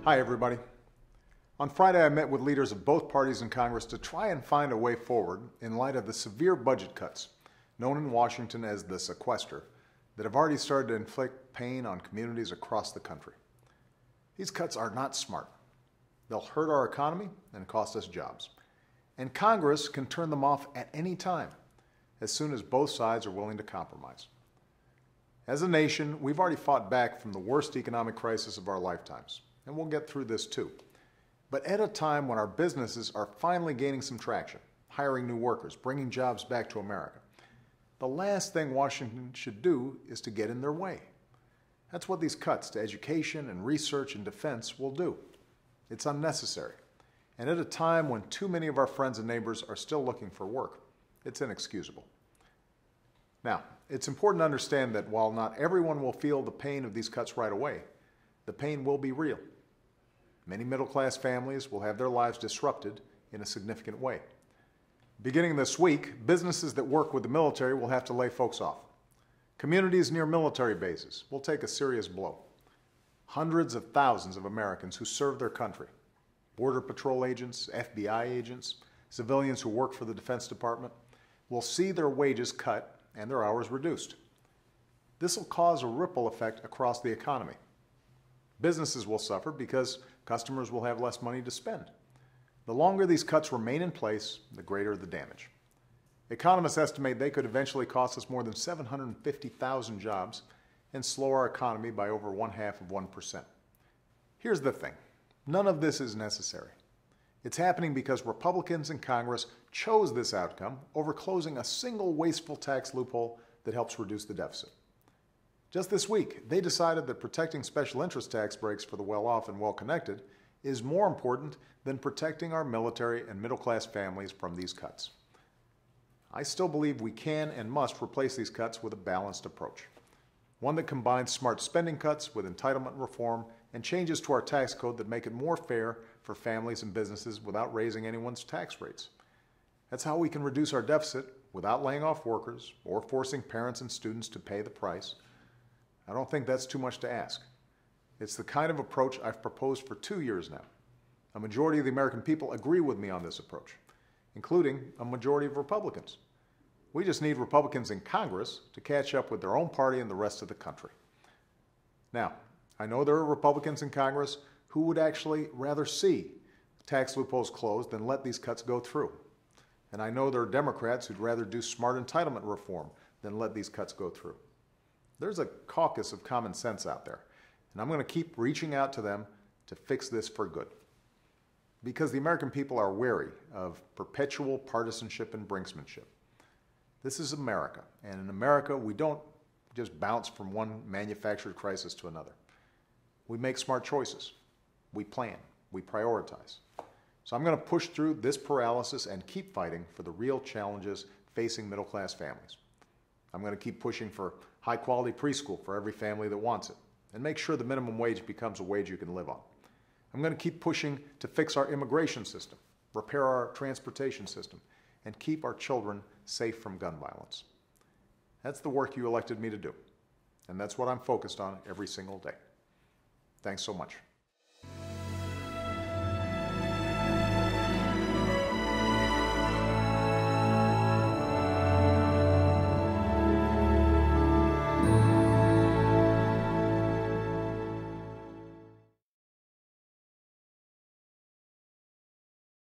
Hi, everybody. On Friday, I met with leaders of both parties in Congress to try and find a way forward in light of the severe budget cuts, known in Washington as the sequester, that have already started to inflict pain on communities across the country. These cuts are not smart. They'll hurt our economy and cost us jobs. And Congress can turn them off at any time, as soon as both sides are willing to compromise. As a nation, we've already fought back from the worst economic crisis of our lifetimes, and we'll get through this too. But at a time when our businesses are finally gaining some traction, hiring new workers, bringing jobs back to America, the last thing Washington should do is to get in their way. That's what these cuts to education and research and defense will do. It's unnecessary. And at a time when too many of our friends and neighbors are still looking for work, it's inexcusable. Now, it's important to understand that while not everyone will feel the pain of these cuts right away, the pain will be real. Many middle-class families will have their lives disrupted in a significant way. Beginning this week, businesses that work with the military will have to lay folks off. Communities near military bases will take a serious blow. Hundreds of thousands of Americans who serve their country, Border Patrol agents, FBI agents, civilians who work for the Defense Department, will see their wages cut and their hours reduced. This will cause a ripple effect across the economy. Businesses will suffer because customers will have less money to spend. The longer these cuts remain in place, the greater the damage. Economists estimate they could eventually cost us more than 750,000 jobs and slow our economy by over 0.5%. Here's the thing. None of this is necessary. It's happening because Republicans in Congress chose this outcome over closing a single wasteful tax loophole that helps reduce the deficit. Just this week, they decided that protecting special interest tax breaks for the well-off and well-connected is more important than protecting our military and middle-class families from these cuts. I still believe we can and must replace these cuts with a balanced approach, one that combines smart spending cuts with entitlement reform and changes to our tax code that make it more fair for families and businesses without raising anyone's tax rates. That's how we can reduce our deficit without laying off workers or forcing parents and students to pay the price. I don't think that's too much to ask. It's the kind of approach I've proposed for 2 years now. A majority of the American people agree with me on this approach, including a majority of Republicans. We just need Republicans in Congress to catch up with their own party and the rest of the country. Now, I know there are Republicans in Congress who would actually rather see tax loopholes closed than let these cuts go through. And I know there are Democrats who'd rather do smart entitlement reform than let these cuts go through. There's a caucus of common sense out there, and I'm going to keep reaching out to them to fix this for good. Because the American people are wary of perpetual partisanship and brinksmanship. This is America, and in America, we don't just bounce from one manufactured crisis to another. We make smart choices. We plan. We prioritize. So I'm going to push through this paralysis and keep fighting for the real challenges facing middle-class families. I'm going to keep pushing for high-quality preschool for every family that wants it, and make sure the minimum wage becomes a wage you can live on. I'm going to keep pushing to fix our immigration system, repair our transportation system, and keep our children safe from gun violence. That's the work you elected me to do, and that's what I'm focused on every single day. Thanks so much.